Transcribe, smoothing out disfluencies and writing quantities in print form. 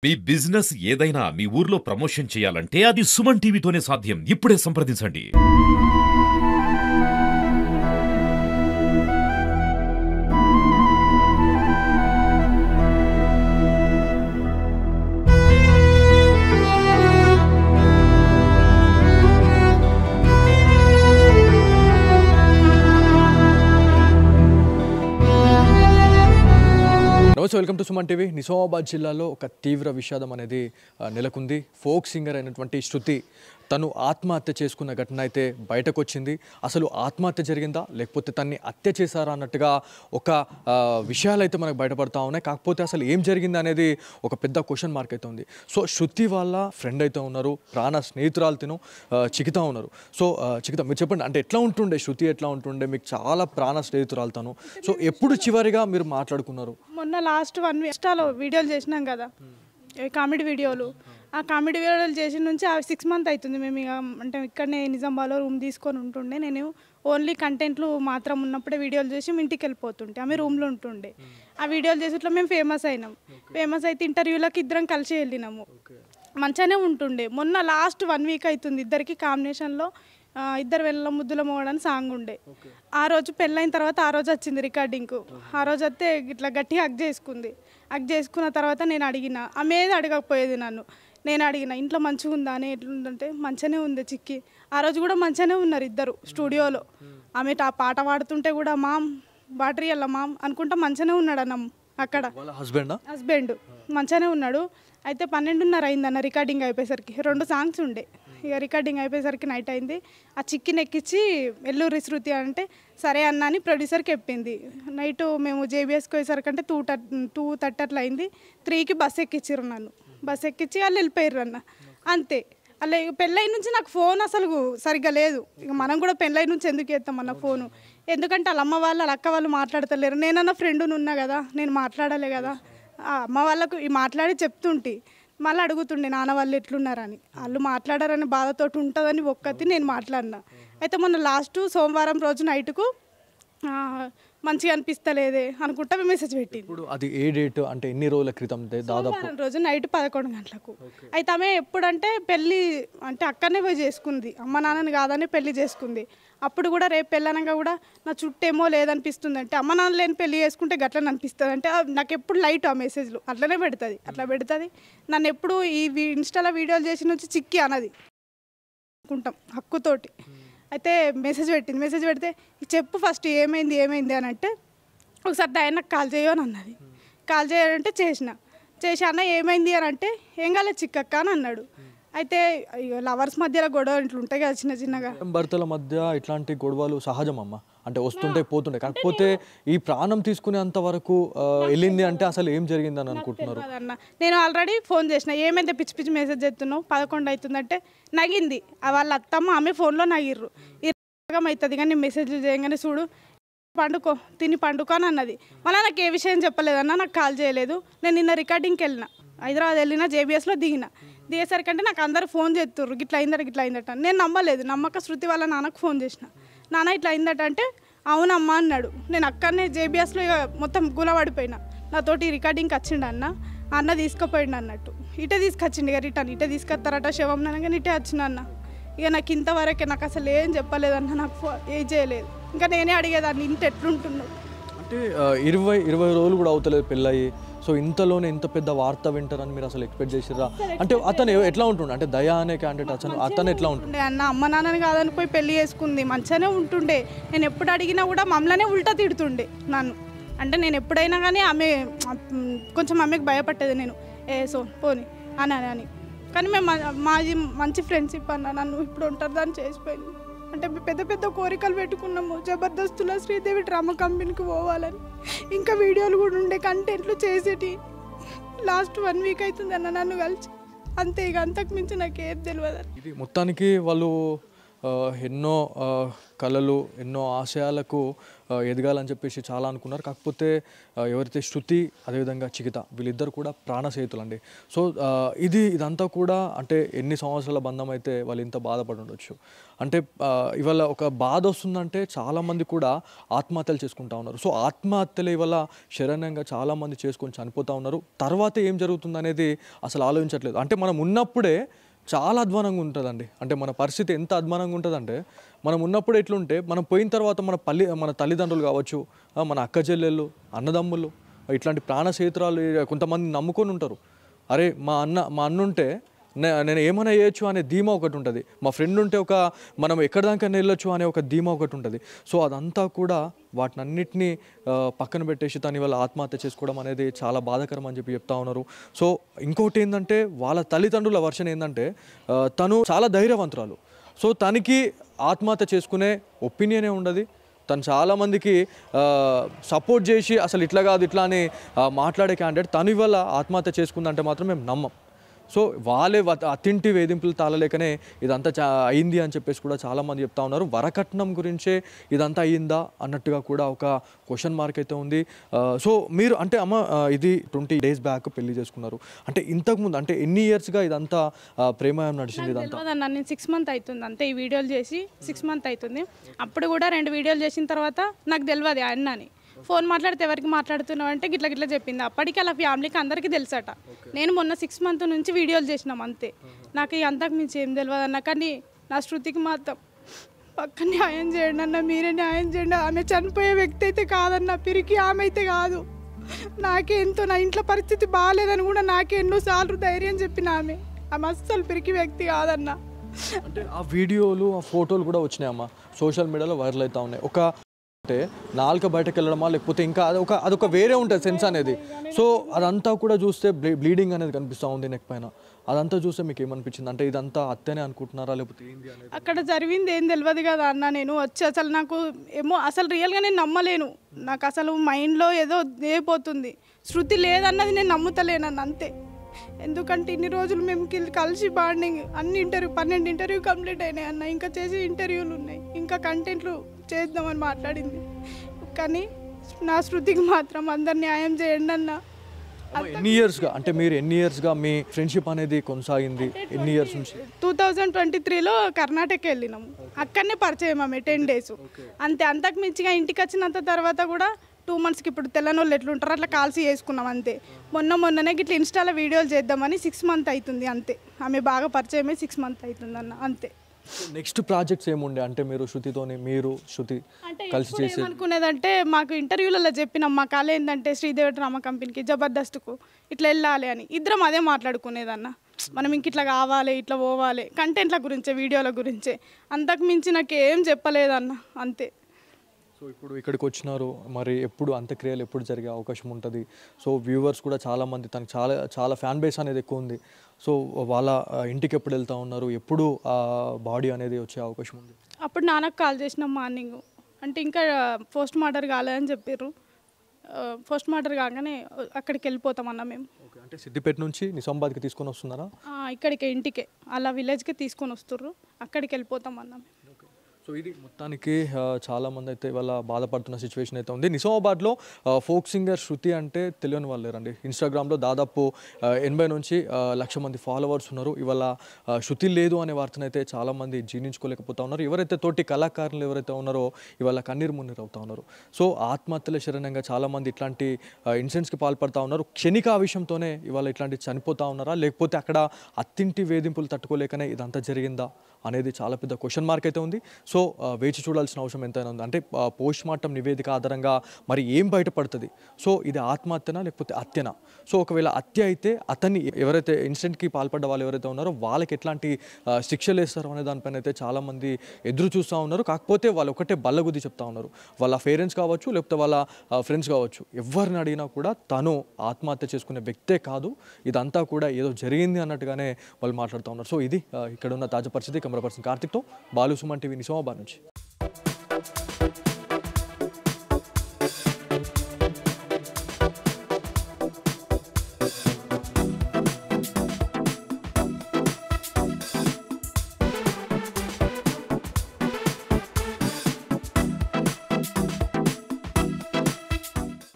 మీ business ఏదైనా మీ ఊర్లో promotion చేయాలంటే అది సుమన్ టీవీతోనే సాధ్యం. ఇప్పుడే సంప్రదించండి. నమస్తే, welcome to Suman TV. Nizamabad జిల్లాలో ఒక తీవ్ర విషాదం అనేది నెలకొంది. ఫోక్ సింగర్ అయినటువంటి శృతి తను ఆత్మహత్య చేసుకున్న ఘటన అయితే బయటకు వచ్చింది. అసలు ఆత్మహత్య జరిగిందా లేకపోతే తన్ని హత్య చేశారా అన్నట్టుగా ఒక విషయాలు అయితే మనకు బయటపడతా ఉన్నాయి. కాకపోతే అసలు ఏం జరిగింది అనేది ఒక పెద్ద క్వశ్చన్ మార్క్ అయితే ఉంది. సో శృతి వాళ్ళ ఫ్రెండ్ అయితే ఉన్నారు, ప్రాణ స్నేహితురాలు తిను చికిత ఉన్నారు. సో చికిత, మీరు చెప్పండి, అంటే ఎట్లా ఉంటుండే శృతి, ఎట్లా ఉంటుండే? మీకు చాలా ప్రాణ స్నేహితురాలు తను. సో ఎప్పుడు చివరిగా మీరు మాట్లాడుకున్నారు? మొన్న లాస్ట్ 1 వీక్ ఇన్స్టాలో వీడియోలు చేసినాం కదా, కామెడీ వీడియోలు. ఆ కామెడీ వీడియోలు చేసిన నుంచి 6 మంత్ అవుతుంది. మేము ఇక అంటే ఇక్కడనే నిజామాబాద్లో రూమ్ తీసుకొని ఉంటుండే. నేను ఓన్లీ కంటెంట్లు మాత్రం ఉన్నప్పుడే వీడియోలు చేసి ఇంటికి వెళ్ళిపోతుంటే ఆమె రూమ్లో ఉంటుండే. ఆ వీడియోలు చేసేట్లో మేము ఫేమస్ అయినాం. ఫేమస్ అయితే ఇంటర్వ్యూలకు ఇద్దరం కలిసి వెళ్ళినాము. మంచిగానే ఉంటుండే. మొన్న లాస్ట్ 1 వీక్ అవుతుంది ఇద్దరికి కాంబినేషన్లో ఇద్దరు వెళ్ళ ముద్దుల మోడని సాంగ్ ఉండే. ఆ రోజు పెళ్ళైన తర్వాత ఆ రోజు వచ్చింది రికార్డింగ్కు. ఆ రోజు వస్తే ఇట్లా గట్టిగా హగ్ చేసుకుంది. హగ్ చేసుకున్న తర్వాత నేను అడిగిన, ఆమె ఏది అడగకపోయేది నన్ను. నేను అడిగిన ఇంట్లో మంచిగా ఉందా అని. ఎట్లుందంటే మంచిగానే ఉంది చిక్కి. ఆ రోజు కూడా మంచిగానే ఉన్నారు ఇద్దరు స్టూడియోలో. ఆమె ఆ పాట పాడుతుంటే కూడా మామ్ బాటరీ అల్ల మామ్ అనుకుంటా మంచిగానే ఉన్నాడు అన్న. అక్కడ హస్బెండ్ మంచిగానే ఉన్నాడు. అయితే 12:30 అయిందన్న రికార్డింగ్ అయిపోయేసరికి. 2 సాంగ్స్ ఉండే. ఇక రికార్డింగ్ అయిపోయేసరికి నైట్ అయింది. ఆ చిక్కిని ఎక్కించి ఎల్లూరి శృతి అంటే సరే అన్న అని ప్రొడ్యూసర్కి చెప్పింది. నైట్ మేము జేబీఎస్కి పోయేసరికి అంటే 2:30 అట్లా అయింది. 3కి బస్ ఎక్కించారు నన్ను. బస్ ఎక్కించి వాళ్ళు వెళ్ళిపోయారు అన్న. అంతే. అలా పెళ్ళై నుంచి నాకు ఫోన్ అసలు సరిగ్గా లేదు. ఇక మనం కూడా పెళ్ళై నుంచి ఎందుకు చేస్తాం అన్న ఫోను? ఎందుకంటే వాళ్ళ అమ్మ వాళ్ళు వాళ్ళ అక్క వాళ్ళు మాట్లాడతలేరు. నేనన్న ఫ్రెండ్ని ఉన్నా కదా, నేను మాట్లాడాలి కదా. అమ్మ వాళ్ళకు ఈ మాట్లాడి చెప్తుంటే మళ్ళీ అడుగుతుండే నాన్న వాళ్ళు ఎట్లున్నారని. వాళ్ళు మాట్లాడారని బాధతోటి ఉంటుందని ఒక్కటి నేను మాట్లాడినా. అయితే మొన్న లాస్ట్ సోమవారం రోజు నైట్కు మంచిగా అనిపిస్తలేదే అనుకుంటా మెసేజ్ పెట్టింది. ఇప్పుడు అది ఏ డేట్ అంటే ఎన్ని రోజుల క్రితం? దాదాపు రోజు నైట్ 11 గంటలకు. అయితే ఆమె ఎప్పుడంటే పెళ్ళి అంటే అక్కడనే పోయి చేసుకుంది. అమ్మ నాన్నని కాదని పెళ్లి చేసుకుంది. అప్పుడు కూడా రేపు పెళ్ళనగా కూడా నా చుట్టేమో లేదనిపిస్తుంది అంటే అమ్మ నాన్న లేని పెళ్లి చేసుకుంటే గట్లని అనిపిస్తుంది అంటే నాకు ఎప్పుడు లైట్ ఆ మెసేజ్లు అట్లనే పెడుతుంది. అట్లా పెడుతుంది. నన్ను ఎప్పుడు ఈ ఇన్స్టాలో వీడియోలు చేసి నుంచి చిక్కి అన్నది అనుకుంటాం హక్కుతోటి. అయితే మెసేజ్ పెట్టింది. మెసేజ్ పెడితే చెప్పు ఫస్ట్ ఏమైంది అని అంటే ఒకసారి నాకు కాల్ చేయని అన్నది. కాల్ చేయాలంటే చేసి అన్న ఏమైంది అని అంటే ఏం కాలేదు చిక్కక్క అని అన్నాడు. అయితే లవర్స్ మధ్యలో గొడవ ఇట్లా ఉంటాయి కదా చిన్నగా. భర్తల మధ్య ఇట్లాంటి గొడవలు సహజం అమ్మ, అంటే వస్తుంటే పోతుండే. కాకపోతే ఈ ప్రాణం తీసుకునేంత వరకు వెళ్ళింది అంటే అసలు ఏం జరిగింది అని అనుకుంటున్నారు? అన్న నేను ఆల్రెడీ ఫోన్ చేసిన, ఏమైతే పిచ్చి పిచ్చి మెసేజ్ చేస్తున్నావు 11 అవుతుందంటే నగింది. వాళ్ళ అత్తమ్మ ఆమె ఫోన్లో నగిర్రు. అవుతుంది కానీ నేను మెసేజ్లు చేయగానే చూడు తిని పండుకో అని అన్నది. మళ్ళీ నాకు ఏ విషయం చెప్పలేదన్న, నాకు కాల్ చేయలేదు. నేను నిన్న రికార్డింగ్కి వెళ్ళిన, హైదరాబాద్ వెళ్ళిన, జేబీఎస్లో దిగేసరికంటే నాకు అందరూ ఫోన్ చేస్తుర్రు గిట్లా అయిందట. నేను నమ్మలేదు. నమ్మక శృతి వాళ్ళ నాన్నకు ఫోన్ చేసిన, నాన్న ఇట్లా అయిందట అంటే అవునమ్మా అన్నాడు. నేను అక్కడనే జేబీఎస్లో ఇక మొత్తం గులపడిపోయినా. నాతోటి రికార్డింగ్కి వచ్చిండు అన్న తీసుకుపోయిండు అన్నట్టు. ఇటే తీసుకొచ్చిండు ఇక రిటర్న్. ఇటే తీసుకొస్తారట శవం అనగానే ఇటే వచ్చిన అన్న. ఇక నాకు ఇంతవరకే నాకు అసలు ఏం చెప్పలేదన్న, నాకు ఏం చేయలేదు. ఇంకా నేనే అడిగేదాన్ని ఇంత ఎట్లుంటున్నాడు అంటే 20 రోజులు కూడా అవుతలేదు పెళ్ళయి. సో ఇంతలోనే ఇంత పెద్ద వార్త వింటారని మీరు అసలు ఎక్స్పెక్ట్ చేసిరా? అంటే అతను ఎట్లా ఉంటుండే? అంటే దయా అనే క్యాండిడేట్ అతను ఎట్లా ఉంటుండే అన్న? అమ్మ నాన్నని కాదని పోయి పెళ్లి చేసుకుంది, మంచిగానే ఉంటుండే. నేను ఎప్పుడు అడిగినా కూడా మమ్మల్నే ఉల్టా తిడుతుండే నన్ను. అంటే నేను ఎప్పుడైనా కానీ ఆమె కొంచెం ఆమెకు భయపట్టేది నేను పోని అని. కానీ మేము మాది మంచి ఫ్రెండ్షిప్ అన్న. నన్ను ఇప్పుడు ఉంటారు దాన్ని చేసిపోయింది. అంటే పెద్ద పెద్ద కోరికలు పెట్టుకున్నాము. జబర్దస్త్లో శ్రీదేవి డ్రామా కంపెనీకి పోవాలని, ఇంకా వీడియోలు కూడా ఉండే కంటెంట్లు చేసేటి. లాస్ట్ 1 వీక్ అవుతుంది అన్న నన్ను కలిసి. అంతే, ఇక అంతకు మించి నాకు ఏం తెలియదు. ఇది మొత్తానికి వాళ్ళు ఎన్నో కళలు ఎన్నో ఆశయాలకు ఎదగాలని చెప్పేసి చాలా అనుకున్నారు. కాకపోతే ఎవరైతే శృతి అదేవిధంగా చికిత వీళ్ళిద్దరు కూడా ప్రాణ స్నేహితులండి. సో ఇదంతా కూడా అంటే ఎన్ని సంవత్సరాల బంధం అయితే వాళ్ళు ఇంత బాధపడి ఉండొచ్చు. అంటే ఇవాళ ఒక బాధ వస్తుందంటే చాలామంది కూడా ఆత్మహత్యలు చేసుకుంటా ఉన్నారు. సో ఆత్మహత్యలు ఇవాళ శరణ్యంగా చాలామంది చేసుకొని చనిపోతూ ఉన్నారు. తర్వాత ఏం జరుగుతుంది అనేది అసలు ఆలోచించట్లేదు. అంటే మనం ఉన్నప్పుడే చాలా అధ్వానంగా ఉంటుందండి. అంటే మన పరిస్థితి ఎంత అధ్వానంగా ఉంటుందంటే మనం ఉన్నప్పుడు ఎట్లుంటే మనం పోయిన తర్వాత మన తల్లిదండ్రులు కావచ్చు, మన అక్క చెల్లెళ్ళు, అన్నదమ్ములు, ఇట్లాంటి ప్రాణ స్నేహితురాలు కొంతమంది నమ్ముకొని ఉంటారు. అరే మా అన్న ఉంటే నేను ఏమైనా చేయొచ్చు అనే ధీమా ఒకటి ఉంటుంది. మా ఫ్రెండ్ ఉంటే మనం ఎక్కడి దాకా వెళ్ళొచ్చు అనే ఒక ధీమా ఒకటి ఉంటుంది. సో అదంతా కూడా వాటినన్నిటినీ పక్కన పెట్టేసి తను ఇవాళ ఆత్మహత్య చేసుకోవడం అనేది చాలా బాధాకరం అని చెప్పి చెప్తా ఉన్నారు. సో ఇంకోటి ఏంటంటే వాళ్ళ తల్లిదండ్రుల వర్షన్ ఏంటంటే తను చాలా ధైర్యవంతురాలు. సో తనకి ఆత్మహత్య చేసుకునే ఒపీనియనే ఉండదు. తను చాలామందికి సపోర్ట్ చేసి అసలు ఇట్లా కాదు ఇట్లా అని మాట్లాడే క్యాండిడేట్ తను ఇవాళ ఆత్మహత్య చేసుకుందంటే మాత్రం మేము నమ్మం. సో వాళ్ళే అతింటి వేధింపులు తాళలేకనే ఇదంతా అయింది అని చెప్పేసి కూడా చాలామంది చెప్తా ఉన్నారు. వరకట్నం గురించే ఇదంతా అయ్యిందా అన్నట్టుగా కూడా ఒక క్వశ్చన్ మార్క్ అయితే ఉంది. సో మీరు అంటే అమ్మ ఇది 20 days బ్యాక్ పెళ్లి చేసుకున్నారు. అంటే ఇంతకుముందు అంటే ఎన్ని ఇయర్స్గా ఇదంతా ప్రేమాయం నడిచింది? ఇదంతా నేను 6 months అవుతుంది అంతే. ఈ వీడియోలు చేసి 6 months అవుతుంది. అప్పుడు కూడా 2 వీడియోలు చేసిన తర్వాత నాకు తెలియదు అన్న అని. ఫోన్ మాట్లాడితే ఎవరికి మాట్లాడుతున్నావు అంటే గిట్లా చెప్పింది. అప్పటికి అలా ఫ్యామిలీకి అందరికీ తెలుసట. నేను మొన్న 6 months నుంచి వీడియోలు చేసినాం అంతే. నాకు అంతకు మించి ఏం తెలియదు అన్న. కానీ నా శృతికి మాత్రం పక్క న్యాయం చేయండి అన్న, మీరే న్యాయం చేయండి. ఆమె చనిపోయే వ్యక్తి అయితే కాదన్న, పిరికి ఆమె అయితే కాదు. నాకే ఎంతో నా ఇంట్లో పరిస్థితి బాగాలేదని కూడా నాకే ఎన్నోసార్లు ధైర్యం చెప్పిన ఆమె అస్సలు పిరికి వ్యక్తి కాదన్న. అంటే ఆ వీడియోలు ఆ ఫోటోలు కూడా వచ్చినాయమ్మా, సోషల్ మీడియాలో వైరల్ అవుతా ఉన్నాయి. అంటే నాలుక బయటకు వెళ్ళడమా లేకపోతే ఇంకా అదొక వేరే ఉంటుంది సెన్స్ అనేది. సో అదంతా కూడా చూస్తే బ్లీడింగ్ అనేది కనిపిస్తూ ఉంది నెక్ పైన. అదంతా చూస్తే మీకు ఏమనిపించింది? అంటే ఇదంతా అత్తనే అనుకుంటున్నారా లేకపోతే ఏంది అనేది? అక్కడ జరిగింది ఏం తెలియదు కదా అన్న. నేను వచ్చి అసలు నాకు ఏమో అసలు రియల్గా నేను నమ్మలేను. నాకు అసలు మైండ్లో ఏదో అయిపోతుంది. శృతి లేదన్నది నేను నమ్ముతలేనన్న అంతే. ఎందుకంటే ఇన్ని రోజులు మేము కలిసి బాండింగ్ అన్ని 12 ఇంటర్వ్యూ కంప్లీట్ అయినాయి అన్న. ఇంకా చేసే ఇంటర్వ్యూలు ఉన్నాయి, ఇంకా కంటెంట్లు చేద్దామని మాట్లాడింది. కానీ నా శృతికి మాత్రం అందరు న్యాయం చేయండి అన్న. ఎన్ని ఇయర్స్గా అంటే మీరు ఎన్ని ఇయర్స్గా మీ ఫ్రెండ్షిప్ అనేది కొనసాగింది? ఎన్ని ఇయర్స్ నుంచి? 2023లో కర్ణాటక వెళ్ళినాము. అక్కడనే పరిచయం ఆమె 10 days అంతే. అంతకు మించిగా ఇంటికి వచ్చినంత తర్వాత కూడా 2 monthsకి ఇప్పుడు తెల్లనోళ్ళు ఎట్లుంటారో అట్లా కాల్సి చేసుకున్నాం అంతే. మొన్ననే ఇట్లా ఇన్స్టాలో వీడియోలు చేద్దామని 6 months అవుతుంది అంతే. ఆమె బాగా పరిచయమే 6 months అవుతుంది అన్న అంతే. నెక్స్ట్ ప్రాజెక్ట్స్ ఏముండే? అంటే మీరు శృతి కలిసి చేసి అనుకునేదంటే మాకు ఇంటర్వ్యూలలో చెప్పినాం మా కాలే ఏంటంటే శ్రీదేవి డ్రామా కంపెనీకి జబర్దస్త్కు ఇట్లా వెళ్ళాలి అని. ఇద్దరం అదే మాట్లాడుకునేదన్న. మనం ఇంక ఇట్లా కావాలి ఇట్లా పోవాలి కంటెంట్ల గురించే వీడియోల గురించే. అంతకు మించి నాకు ఏం చెప్పలేదన్న అంతే. సో ఇప్పుడు ఇక్కడికి వచ్చినారు, మరి ఎప్పుడు అంత్యక్రియలు ఎప్పుడు జరిగే అవకాశం ఉంటుంది? సో వ్యూవర్స్ కూడా చాలామంది తనకు చాలా ఫ్యాన్ బేస్ అనేది ఎక్కువ ఉంది. సో వాళ్ళ ఇంటికి ఎప్పుడు వెళ్తూ ఉన్నారు, ఎప్పుడు ఆ బాడీ అనేది వచ్చే అవకాశం ఉంది? అప్పుడు నాన్నకు కాల్ చేసినాం మార్నింగ్. అంటే ఇంకా పోస్ట్ మార్టం కాలేదని చెప్పారు. పోస్ట్ మార్టం కాగానే అక్కడికి వెళ్ళిపోతామన్నా మేము. ఓకే, అంటే సిద్దిపేట నుంచి నిజామాబాద్కి తీసుకొని వస్తున్నారా? ఇక్కడికే ఇంటికే అలా విలేజ్కి తీసుకొని వస్తుర్రు, అక్కడికి వెళ్ళిపోతామన్నా మేము. సో ఇది మొత్తానికి చాలామంది అయితే ఇవాళ బాధపడుతున్న సిచ్యువేషన్ అయితే ఉంది. నిజామాబాద్లో ఫోక్ సింగర్ శృతి అంటే తెలియని వాళ్ళు లేరండి. ఇన్స్టాగ్రామ్లో దాదాపు 80 నుంచి 1,00,000 మంది ఫాలోవర్స్ ఉన్నారు. ఇవాళ శృతి లేదు అనే వార్తను అయితే చాలామంది జీర్ణించుకోలేకపోతా ఉన్నారు. ఎవరైతే తోటి కళాకారులు ఎవరైతే ఉన్నారో ఇవాళ కన్నీరు మున్నీరు అవుతా ఉన్నారు. సో ఆత్మహత్యల శరణంగా చాలామంది ఇట్లాంటి ఇన్సిడెంట్స్కి పాల్పడతా ఉన్నారు. క్షణిక ఆవేశంతోనే ఇవాళ ఇట్లాంటి చనిపోతూ ఉన్నారా లేకపోతే అక్కడ అత్తింటి వేధింపులు తట్టుకోలేకనే ఇదంతా జరిగిందా అనేది చాలా పెద్ద క్వశ్చన్ మార్క్ అయితే ఉంది. సో వేచి చూడాల్సిన అవసరం ఎంతైనా ఉంది. అంటే పోస్ట్ మార్టం నివేదిక ఆధారంగా మరి ఏం బయటపడుతుంది? సో ఇది ఆత్మహత్యనా లేకపోతే హత్యనా? సో ఒకవేళ హత్య అయితే అతన్ని ఎవరైతే ఇన్సిడెంట్కి పాల్పడ్డ వాళ్ళు ఎవరైతే ఉన్నారో వాళ్ళకి ఎట్లాంటి శిక్షలు వేస్తారు అనే దానిపైన అయితే చాలామంది ఎదురు చూస్తూ ఉన్నారు. కాకపోతే వాళ్ళు ఒకటే బల్లగుద్ది చెప్తా ఉన్నారు. వాళ్ళ పేరెంట్స్ కావచ్చు లేకపోతే వాళ్ళ ఫ్రెండ్స్ కావచ్చు, ఎవరిని అడిగినా కూడా తను ఆత్మహత్య చేసుకునే వ్యక్తే కాదు, ఇదంతా కూడా ఏదో జరిగింది అన్నట్టుగానే వాళ్ళు మాట్లాడుతూ ఉన్నారు. సో ఇది ఇక్కడ ఉన్న తాజా పరిస్థితి. కెమెరా పర్సన్ కార్తిక్తో బాలు, సుమన్ టీవీ, నిజామాబాద్ నుంచి.